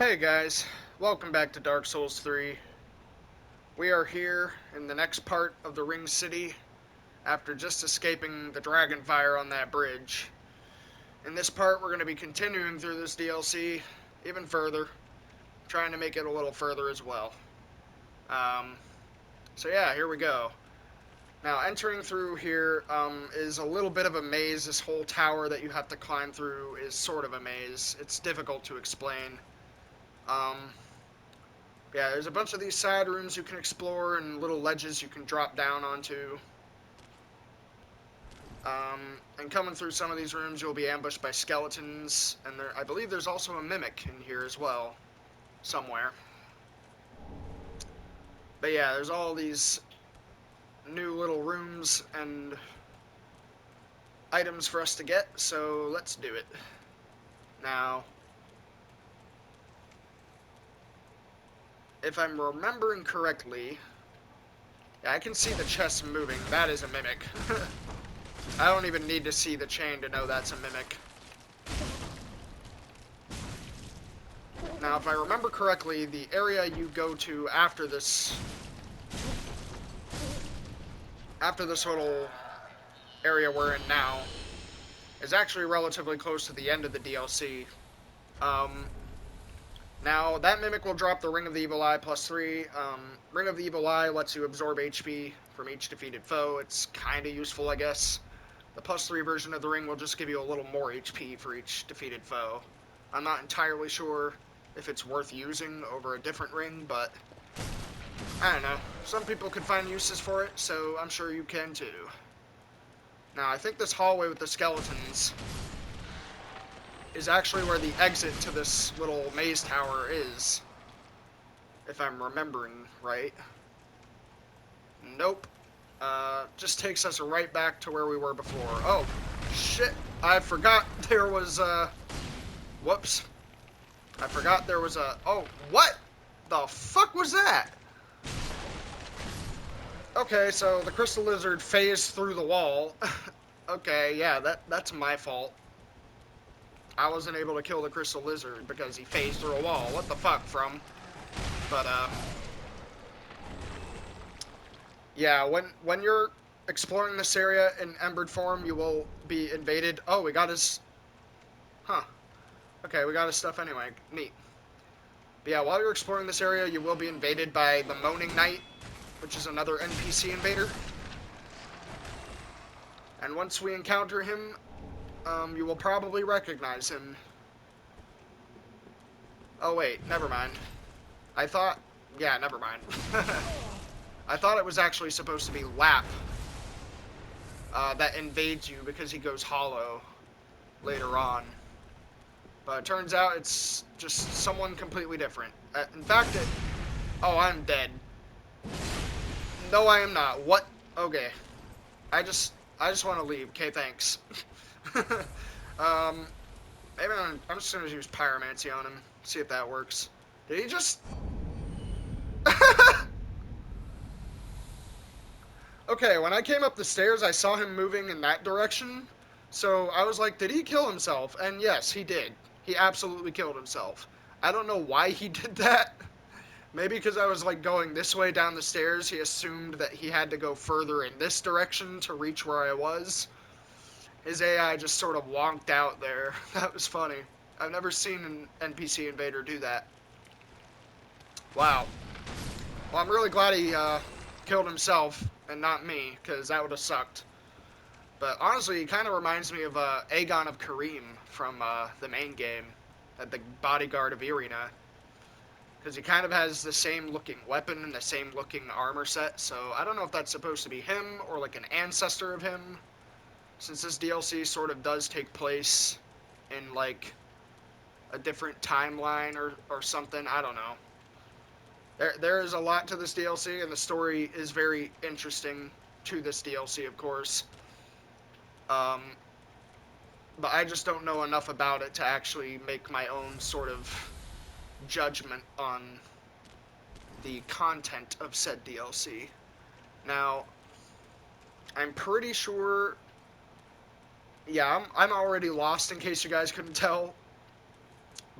Hey guys, welcome back to Dark Souls 3. We are here in the next part of the Ring City after just escaping the dragon fire on that bridge. In this part, we're going to be continuing through this DLC even further, trying to make it a little further as well. Um, so yeah, here we go. Now, entering through here is a little bit of a maze. This whole tower that you have to climb through is sort of a maze. It's difficult to explain. Um, Yeah, there's a bunch of these side rooms you can explore and little ledges you can drop down onto. And coming through some of these rooms, you'll be ambushed by skeletons, and I believe there's also a mimic in here as well, somewhere. But yeah, there's all these new little rooms and items for us to get, so let's do it. Now, if I'm remembering correctly, yeah, I can see the chest moving. That is a mimic. I don't even need to see the chain to know that's a mimic. Now, if I remember correctly, the area you go to after this little area we're in now is actually relatively close to the end of the DLC. Um, Now, that mimic will drop the Ring of the Evil Eye +3. Ring of the Evil Eye lets you absorb HP from each defeated foe. It's kind of useful, I guess. The +3 version of the ring will just give you a little more HP for each defeated foe. I'm not entirely sure if it's worth using over a different ring, but I don't know. Some people could find uses for it, so I'm sure you can too. Now, I think this hallway with the skeletons is actually where the exit to this little maze tower is, if I'm remembering right. Nope. Just takes us right back to where we were before. Oh, shit. I forgot there was, whoops. I forgot there was a... Oh, what the fuck was that? Okay, so the crystal lizard phased through the wall. Okay, yeah, that's my fault. I wasn't able to kill the crystal lizard because he phased through a wall. What the fuck, from? But, yeah, when you're exploring this area in embered form, you will be invaded. Oh, we got his... Huh. Okay, we got his stuff anyway. Neat. But yeah, while you're exploring this area, you will be invaded by the Moaning Knight, which is another NPC invader. And once we encounter him, you will probably recognize him. Oh wait, never mind. I thought... Yeah, never mind. I thought it was actually supposed to be Lap that invades you because he goes hollow later on. But it turns out it's just someone completely different. In fact, Oh, I'm dead. No, I am not. What? Okay. I just want to leave. Okay, thanks. Maybe I'm just gonna use pyromancy on him. See if that works. Did he just... Okay, when I came up the stairs, I saw him moving in that direction. So I was like, did he kill himself? And yes, he did. He absolutely killed himself. I don't know why he did that. Maybe because I was like going this way down the stairs, he assumed that he had to go further in this direction to reach where I was. His AI just sort of wonked out there. That was funny. I've never seen an NPC invader do that. Wow. Well, I'm really glad he killed himself and not me, because that would have sucked. But honestly, he kind of reminds me of Aegon of Karim from the main game, the bodyguard of Irina. Because he kind of has the same looking weapon and the same looking armor set, so I don't know if that's supposed to be him or like an ancestor of him, since this DLC sort of does take place in like a different timeline or something. I don't know. There is a lot to this DLC, and the story is very interesting to this DLC, of course. But I just don't know enough about it to actually make my own sort of judgment on the content of said DLC. Now, I'm pretty sure... Yeah, I'm already lost, in case you guys couldn't tell.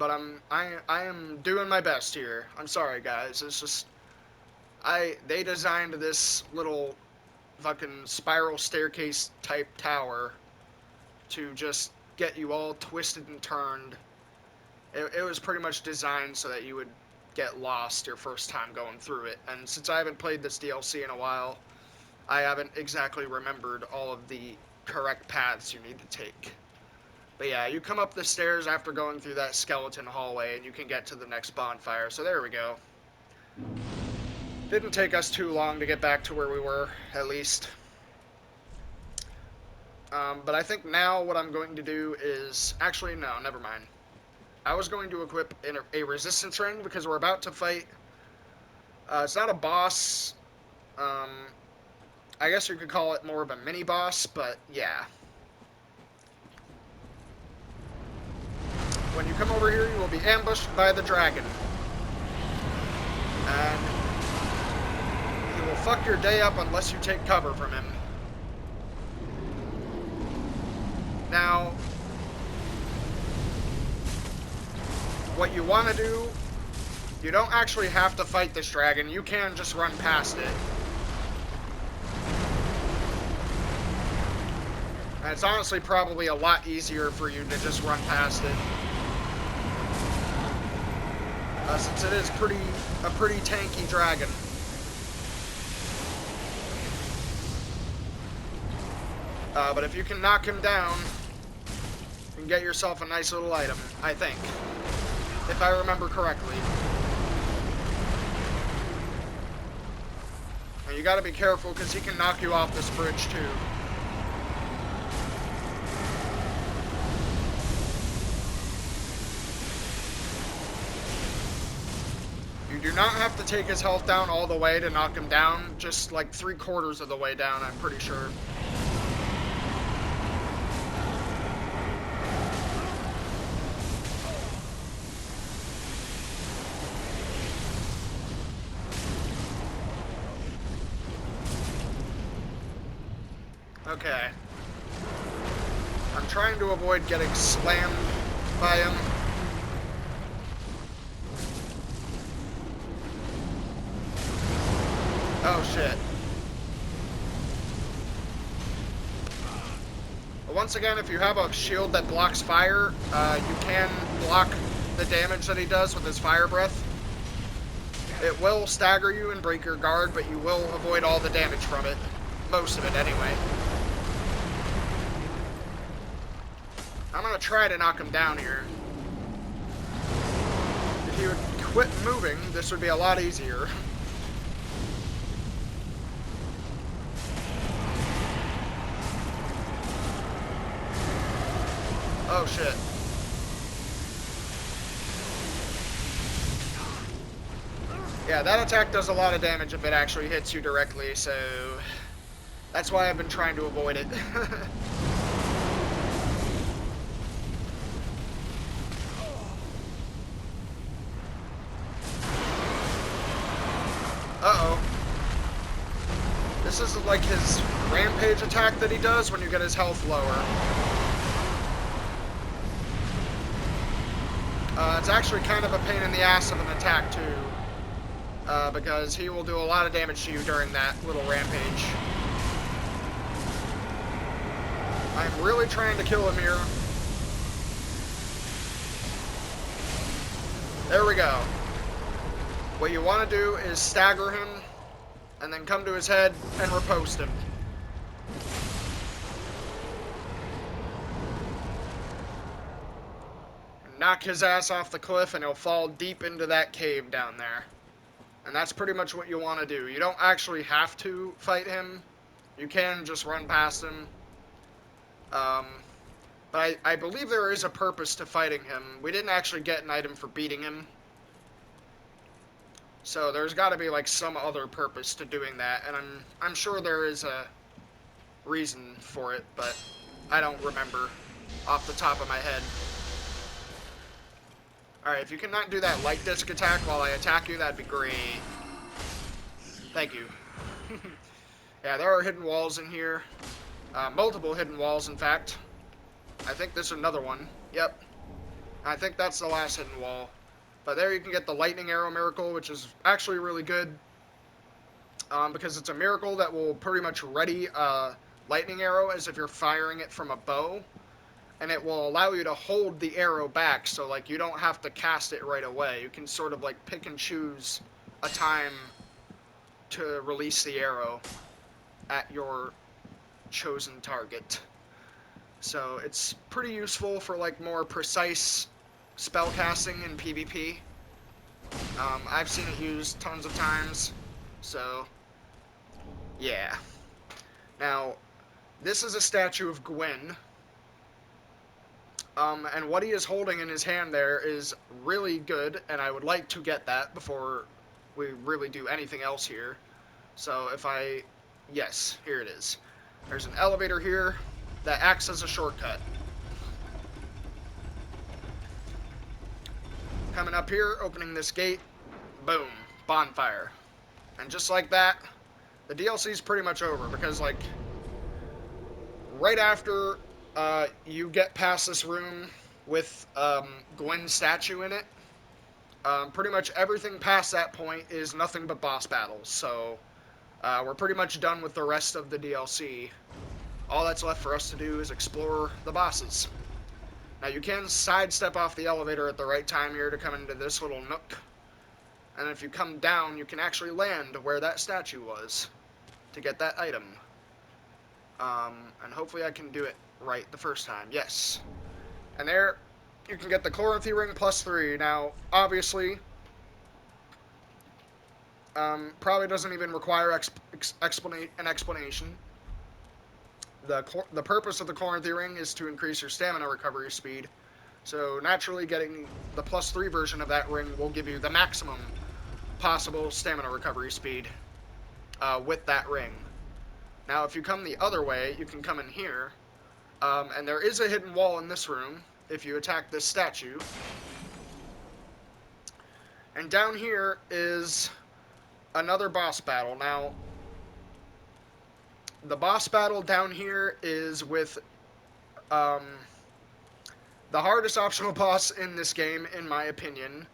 But I am doing my best here. I'm sorry, guys. It's just they designed this little fucking spiral staircase type tower to just get you all twisted and turned. It was pretty much designed so that you would get lost your first time going through it. And since I haven't played this DLC in a while, I haven't exactly remembered all of the correct paths you need to take. But yeah, you come up the stairs after going through that skeleton hallway and you can get to the next bonfire. So there we go. Didn't take us too long to get back to where we were, at least. But I think now what I'm going to do is... Actually, no, never mind. I was going to equip a resistance ring because we're about to fight... it's not a boss. I guess you could call it more of a mini-boss, but yeah. When you come over here, you will be ambushed by the dragon. And he will fuck your day up unless you take cover from him. Now, what you want to do, you don't actually have to fight this dragon. You can just run past it. And it's honestly probably a lot easier for you to just run past it. Since it is a pretty tanky dragon. But if you can knock him down, you can get yourself a nice little item, I think. If I remember correctly. And you gotta be careful, because he can knock you off this bridge, too. You do not have to take his health down all the way to knock him down, just like 3/4 of the way down, I'm pretty sure. Okay. I'm trying to avoid getting slammed by him. Oh, shit. But once again, if you have a shield that blocks fire, you can block the damage that he does with his fire breath. It will stagger you and break your guard, but you will avoid all the damage from it. Most of it, anyway. I'm gonna try to knock him down here. If he would quit moving, this would be a lot easier. Oh, shit. Yeah, that attack does a lot of damage if it actually hits you directly, so... That's why I've been trying to avoid it. Uh-oh. This is like his rampage attack that he does when you get his health lower. It's actually kind of a pain in the ass of an attack, too. Because he will do a lot of damage to you during that little rampage. I'm really trying to kill him here. There we go. What you want to do is stagger him, and then come to his head and riposte him. Knock his ass off the cliff, and he'll fall deep into that cave down there. And that's pretty much what you want to do. You don't actually have to fight him. You can just run past him. But I believe there is a purpose to fighting him. We didn't actually get an item for beating him. So there's got to be like some other purpose to doing that. And I'm sure there is a reason for it, but I don't remember off the top of my head. Alright, if you cannot do that light disc attack while I attack you, that'd be great. Thank you. Yeah, there are hidden walls in here. Multiple hidden walls, in fact. I think there's another one. Yep. I think that's the last hidden wall. But there you can get the lightning arrow miracle, which is actually really good. Because it's a miracle that will pretty much ready a lightning arrow as if you're firing it from a bow. And it will allow you to hold the arrow back, so like you don't have to cast it right away. You can sort of like pick and choose a time to release the arrow at your chosen target. So it's pretty useful for like more precise spell casting in PvP. I've seen it used tons of times, so yeah. Now, this is a statue of Gwyn, and what he is holding in his hand there is really good, and I would like to get that before we really do anything else here. So if I... Yes, here it is. There's an elevator here that acts as a shortcut. Coming up here, opening this gate, boom, bonfire. And just like that, the DLC is pretty much over, because, like, right after you get past this room with Gwen's statue in it, pretty much everything past that point is nothing but boss battles, so we're pretty much done with the rest of the DLC. All that's left for us to do is explore the bosses. Now you can sidestep off the elevator at the right time here to come into this little nook, and if you come down, you can actually land where that statue was to get that item. And hopefully I can do it right the first time. Yes. And there, you can get the Chloranthi ring +3. Now, obviously, probably doesn't even require an explanation. The purpose of the Chloranthi ring is to increase your stamina recovery speed. So naturally, getting the +3 version of that ring will give you the maximum possible stamina recovery speed with that ring. Now, if you come the other way, you can come in here, and there is a hidden wall in this room if you attack this statue. And down here is another boss battle. Now, the boss battle down here is with the hardest optional boss in this game, in my opinion.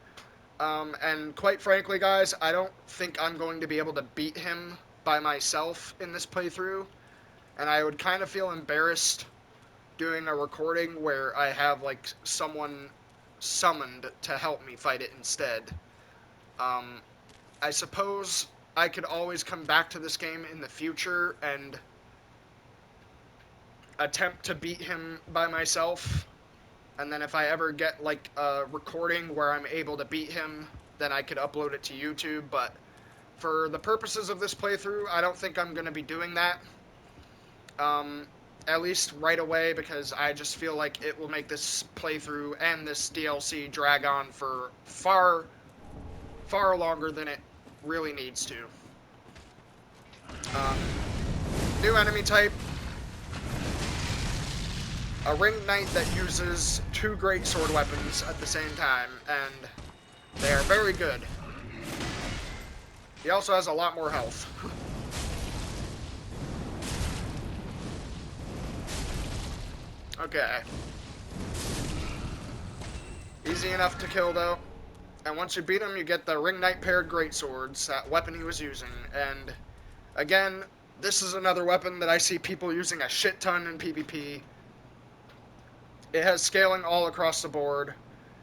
And quite frankly, guys, I don't think I'm going to be able to beat him by myself in this playthrough. And I would kind of feel embarrassed doing a recording where I have, like, someone summoned to help me fight it instead. I suppose I could always come back to this game in the future and attempt to beat him by myself. And then if I ever get, like, a recording where I'm able to beat him, then I could upload it to YouTube. But for the purposes of this playthrough, I don't think I'm going to be doing that. At least right away, because I just feel like it will make this playthrough and this DLC drag on for far, far longer than it really needs to. New enemy type. A ringed knight that uses 2 great sword weapons at the same time, and they are very good. He also has a lot more health. Okay. Easy enough to kill, though. And once you beat him, you get the Ring Knight paired greatswords, that weapon he was using. And again, this is another weapon that I see people using a shit ton in PvP. It has scaling all across the board,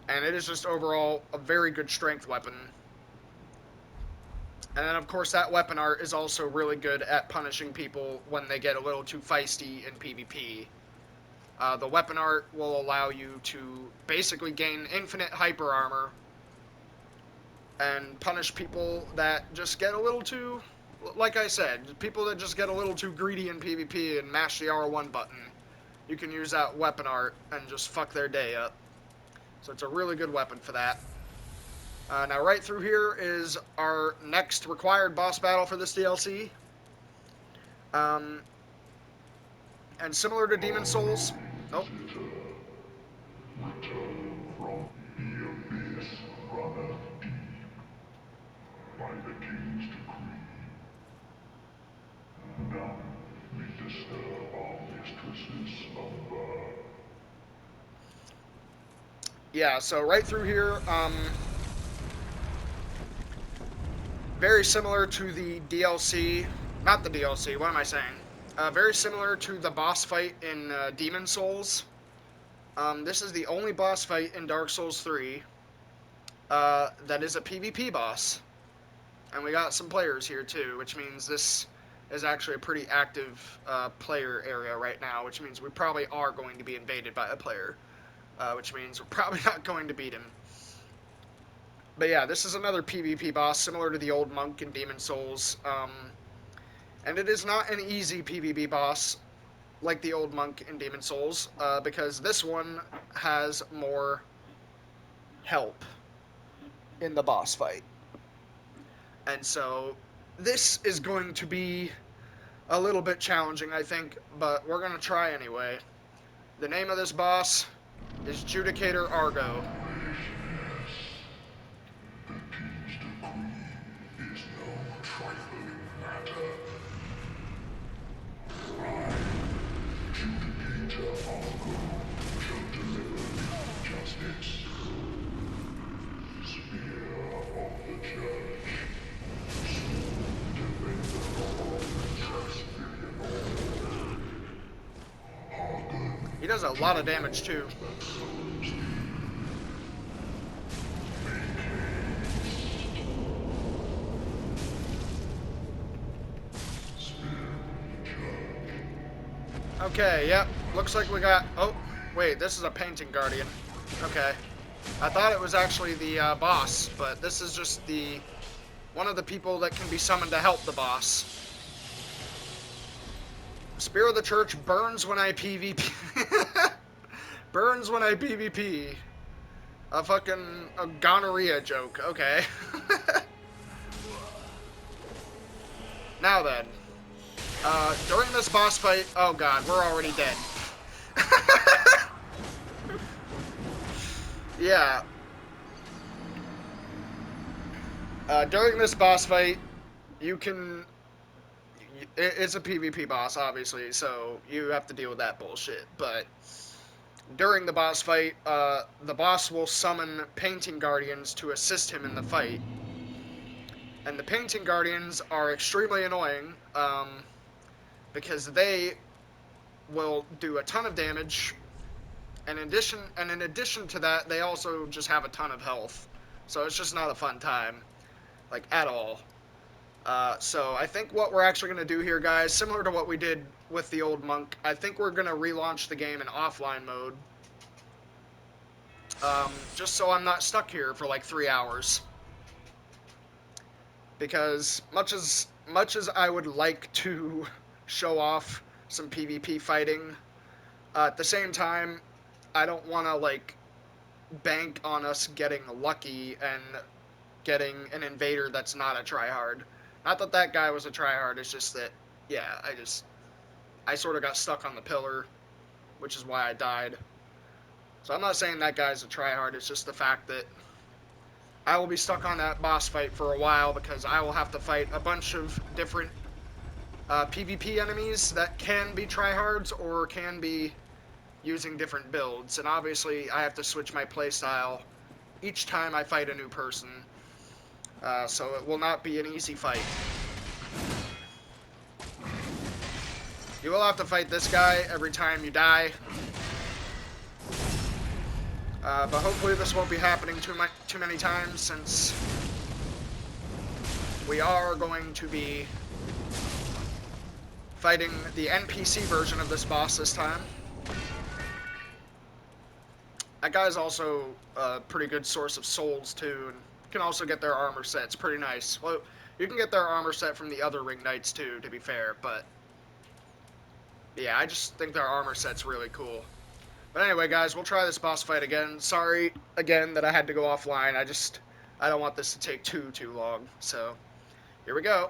and it is just overall a very good strength weapon. And then, of course, that weapon art is also really good at punishing people when they get a little too feisty in PvP. The weapon art will allow you to basically gain infinite hyper armor and punish people that just get a little too, like I said, people that just get a little too greedy in PvP and mash the R1 button. You can use that weapon art and just fuck their day up. So it's a really good weapon for that. Now right through here is our next required boss battle for this DLC. And similar to Demon Souls... Nope. Return from the abyss runneth deep by the king's decree. None may disturb our mistress's slumber. yeah, so right through here, very similar to the DLC, not the DLC, what am I saying? Very similar to the boss fight in Demon Souls. This is the only boss fight in Dark Souls 3 that is a PvP boss. And we got some players here too, which means this is actually a pretty active player area right now, which means we probably are going to be invaded by a player, which means we're probably not going to beat him. But yeah, this is another PvP boss, similar to the old monk in Demon Souls. And it is not an easy PvP boss like the old monk in Demon Souls, because this one has more help in the boss fight. And so this is going to be a little bit challenging, I think, but we're going to try anyway. The name of this boss is Judicator Argo. He does a lot of damage too. Okay, yep. Looks like we got... Oh, wait, this is a painting guardian. Okay. I thought it was actually the boss, but this is just the... one of the people that can be summoned to help the boss. Spear of the Church burns when I PvP. Burns when I PvP. A gonorrhea joke. Okay. Now then. During this boss fight... Oh god, we're already dead. Yeah. During this boss fight, you can... It's a PvP boss, obviously, so you have to deal with that bullshit. But during the boss fight, the boss will summon Painting Guardians to assist him in the fight. And the Painting Guardians are extremely annoying, because they will do a ton of damage, and in addition to that, they also just have a ton of health. So it's just not a fun time, like, at all. So I think what we're actually going to do here, guys, similar to what we did with the old monk, I think we're going to relaunch the game in offline mode. Just so I'm not stuck here for like 3 hours. Because much as I would like to show off some PvP fighting, at the same time, I don't want to, like, bank on us getting lucky and getting an invader that's not a tryhard. Not that that guy was a tryhard, it's just that, yeah, I sort of got stuck on the pillar, which is why I died. So I'm not saying that guy's a tryhard, it's just the fact that I will be stuck on that boss fight for a while because I will have to fight a bunch of different PvP enemies that can be tryhards or can be using different builds. And obviously I have to switch my playstyle each time I fight a new person. So it will not be an easy fight. You will have to fight this guy every time you die. But hopefully this won't be happening too many times, since we are going to be fighting the NPC version of this boss this time. That guy's also a pretty good source of souls too, and can also get their armor set. It's pretty nice. Well, you can get their armor set from the other ring knights too, to be fair, but yeah, I just think their armor set's really cool. But anyway, guys, we'll try this boss fight again. Sorry, again, that I had to go offline. I don't want this to take too long. So, here we go.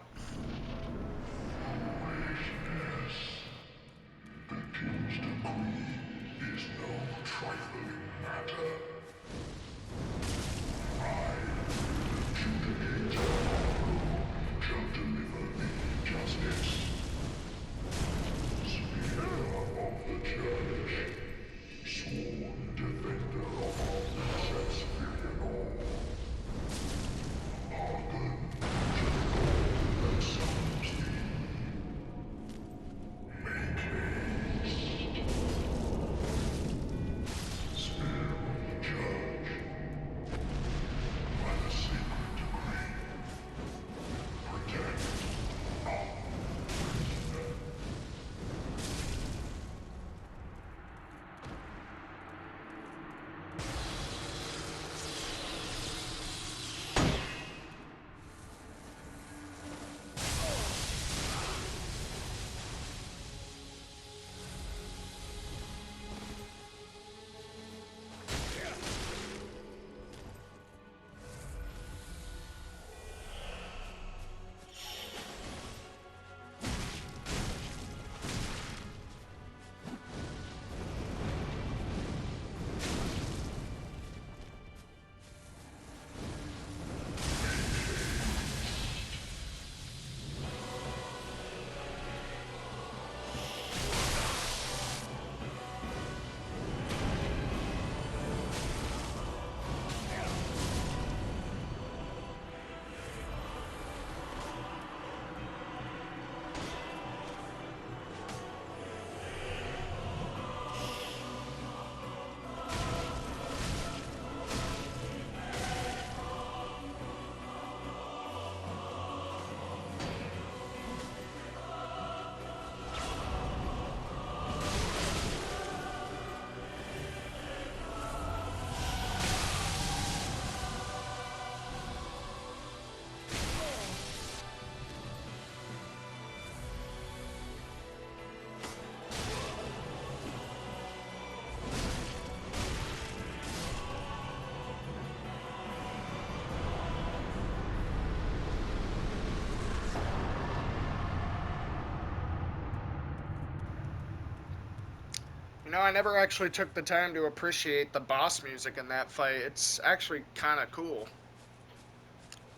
I never actually took the time to appreciate the boss music in that fight. It's actually kind of cool.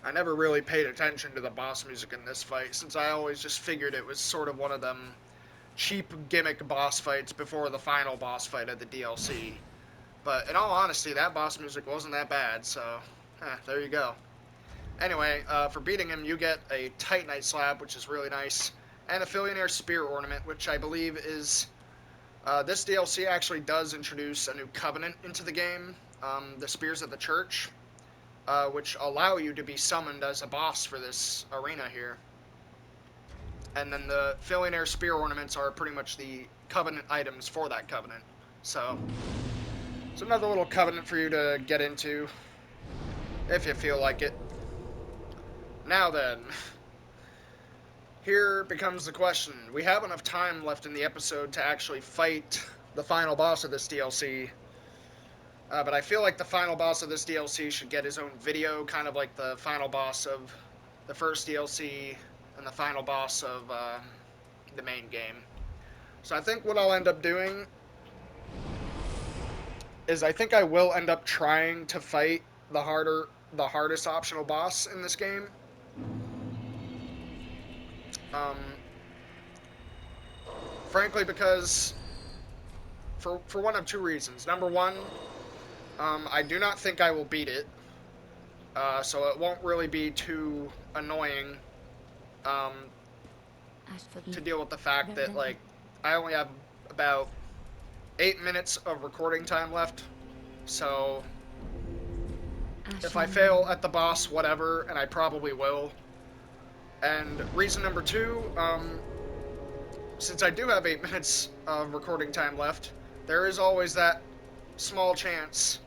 I never really paid attention to the boss music in this fight, since I always just figured it was sort of one of them cheap gimmick boss fights before the final boss fight of the DLC. But in all honesty, that boss music wasn't that bad, so there you go. Anyway, for beating him, you get a Titanite slab, which is really nice, and a Fillionaire Spear ornament, which I believe is... this DLC actually does introduce a new covenant into the game, the Spears of the Church, which allow you to be summoned as a boss for this arena here. And then the Fillionaire Spear ornaments are pretty much the covenant items for that covenant. So, it's another little covenant for you to get into, if you feel like it. Now then, here becomes the question. We have enough time left in the episode to actually fight the final boss of this DLC. But I feel like the final boss of this DLC should get his own video, kind of like the final boss of the first DLC and the final boss of the main game. So I think what I'll end up doing is I think I will end up trying to fight the hardest optional boss in this game. Frankly, because for one of two reasons. Number one, I do not think I will beat it, so it won't really be too annoying to deal with the fact that, like, I only have about 8 minutes of recording time left, so if I fail at the boss, whatever, and I probably will. And reason number two, since I do have 8 minutes of recording time left, there is always that small chance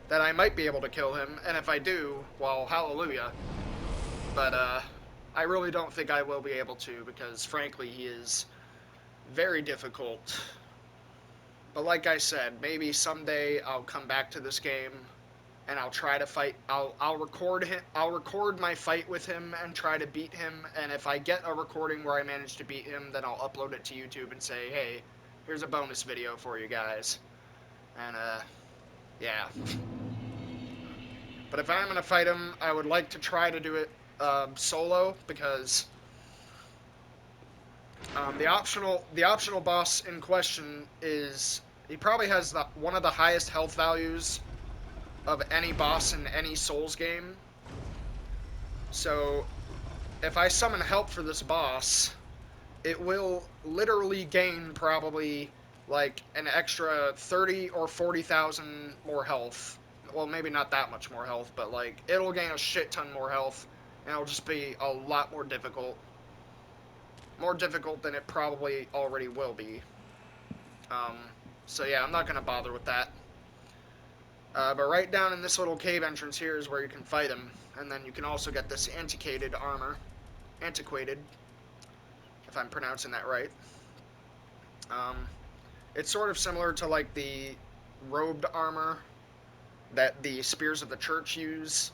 that I might be able to kill him, and if I do, well, hallelujah. But, I really don't think I will be able to, because, frankly, he is very difficult. But like I said, maybe someday I'll come back to this game, and I'll try to fight. I'll record my fight with him and try to beat him, and if I get a recording where I manage to beat him, then I'll upload it to YouTube and say, hey, here's a bonus video for you guys. And, yeah. But if I'm going to fight him, I would like to try to do it solo, because the optional boss in question is, he probably has one of the highest health values of any boss in any Souls game. So if I summon help for this boss, it will literally gain probably like an extra 30 or 40,000 more health. Well, maybe not that much more health, but like it'll gain a shit ton more health, and it'll just be a lot more difficult. More difficult than it probably already will be. So yeah, I'm not gonna bother with that. But right down in this little cave entrance here is where you can fight him, and then you can also get this antiquated armor. Antiquated, if I'm pronouncing that right. It's sort of similar to like the robed armor that the Spears of the Church use,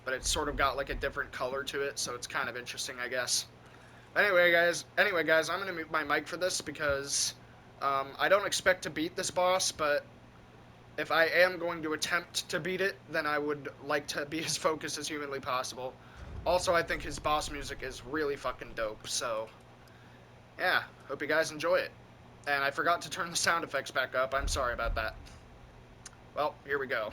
but it's sort of got like a different color to it, so it's kind of interesting, I guess. Anyway, guys, I'm gonna mute my mic for this because I don't expect to beat this boss, but if I am going to attempt to beat it, then I would like to be as focused as humanly possible. Also, I think his boss music is really fucking dope, so yeah, hope you guys enjoy it. And I forgot to turn the sound effects back up. I'm sorry about that. Well, here we go.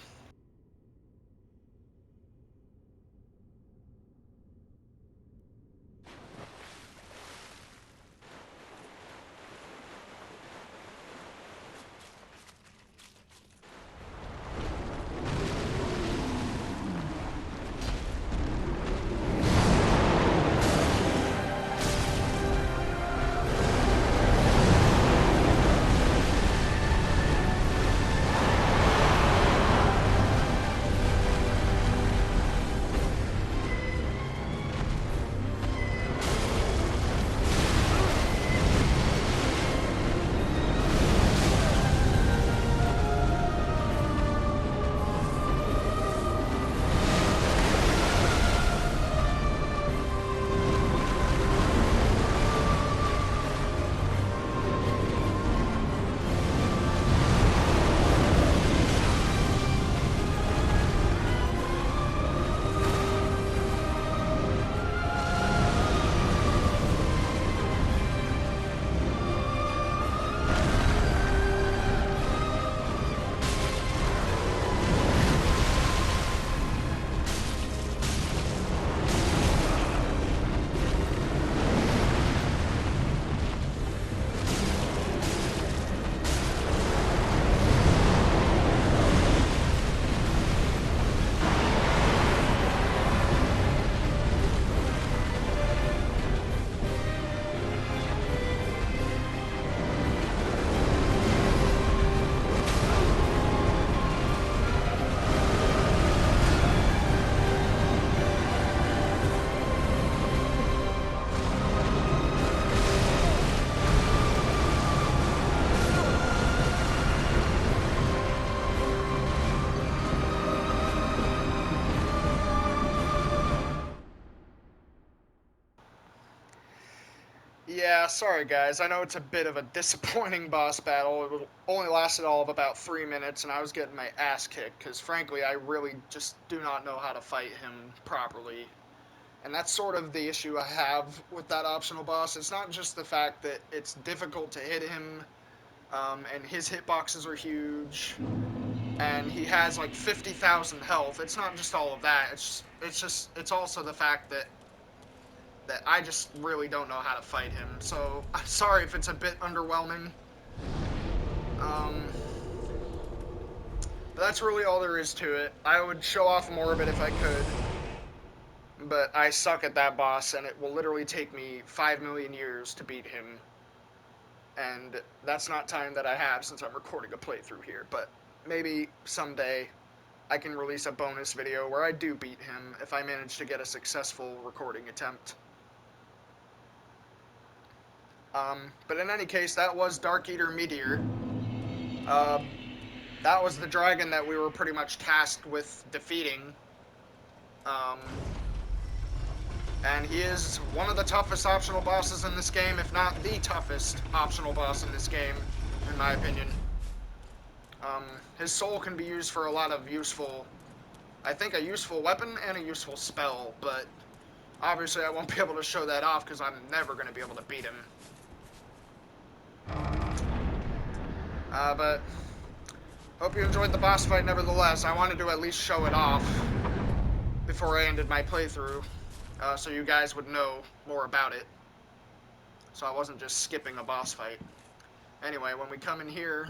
Yeah, sorry guys. I know it's a bit of a disappointing boss battle. It only lasted all of about 3 minutes, and I was getting my ass kicked because, frankly, I really just do not know how to fight him properly. And that's sort of the issue I have with that optional boss. It's not just the fact that it's difficult to hit him, and his hitboxes are huge, and he has like 50,000 health. It's not just all of that. It's also the fact that I just really don't know how to fight him. So I'm sorry if it's a bit underwhelming. Um, but that's really all there is to it. I would show off more of it if I could, but I suck at that boss, and it will literally take me 5 million years to beat him. And that's not time that I have since I'm recording a playthrough here. But maybe someday I can release a bonus video where I do beat him if I manage to get a successful recording attempt. But in any case, that was Darkeater Meteor. Uh, that was the dragon that we were pretty much tasked with defeating. Um, and he is one of the toughest optional bosses in this game, if not the toughest optional boss in this game, in my opinion. His soul can be used for a lot of useful, I think a useful weapon and a useful spell, but obviously I won't be able to show that off because I'm never going to be able to beat him. But hope you enjoyed the boss fight nevertheless. I wanted to at least show it off before I ended my playthrough, so you guys would know more about it. So I wasn't just skipping a boss fight. Anyway, when we come in here,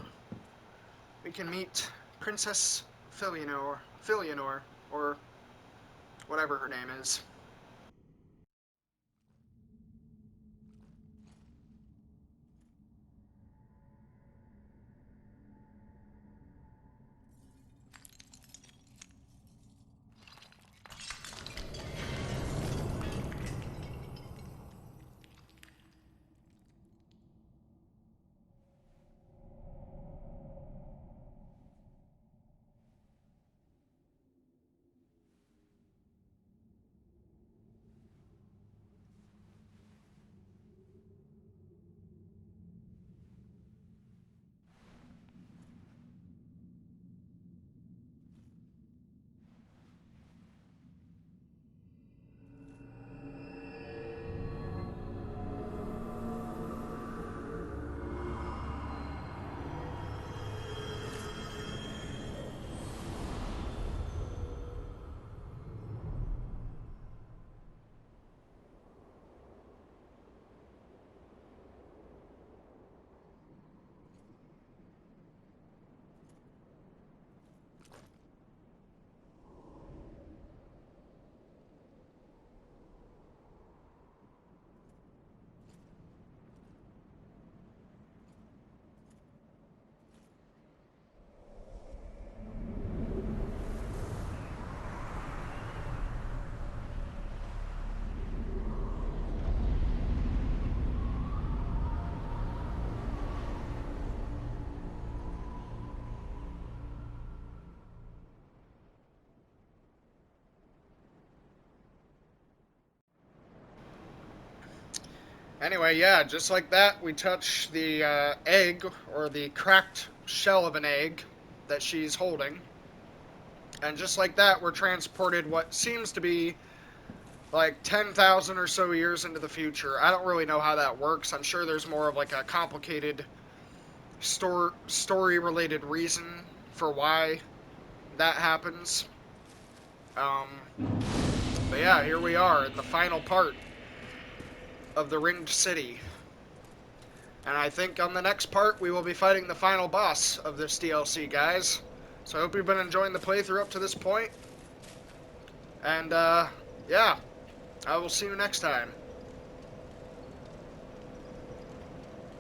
we can meet Princess Filianor, or whatever her name is. Anyway, yeah, just like that, we touch the egg, or the cracked shell of an egg that she's holding. And just like that, we're transported what seems to be like 10,000 or so years into the future. I don't really know how that works. I'm sure there's more of like a complicated story-related reason for why that happens. Um, but yeah, here we are in the final part of the Ringed City. And I think on the next part, we will be fighting the final boss of this DLC, guys. So I hope you've been enjoying the playthrough up to this point. And, yeah, I will see you next time.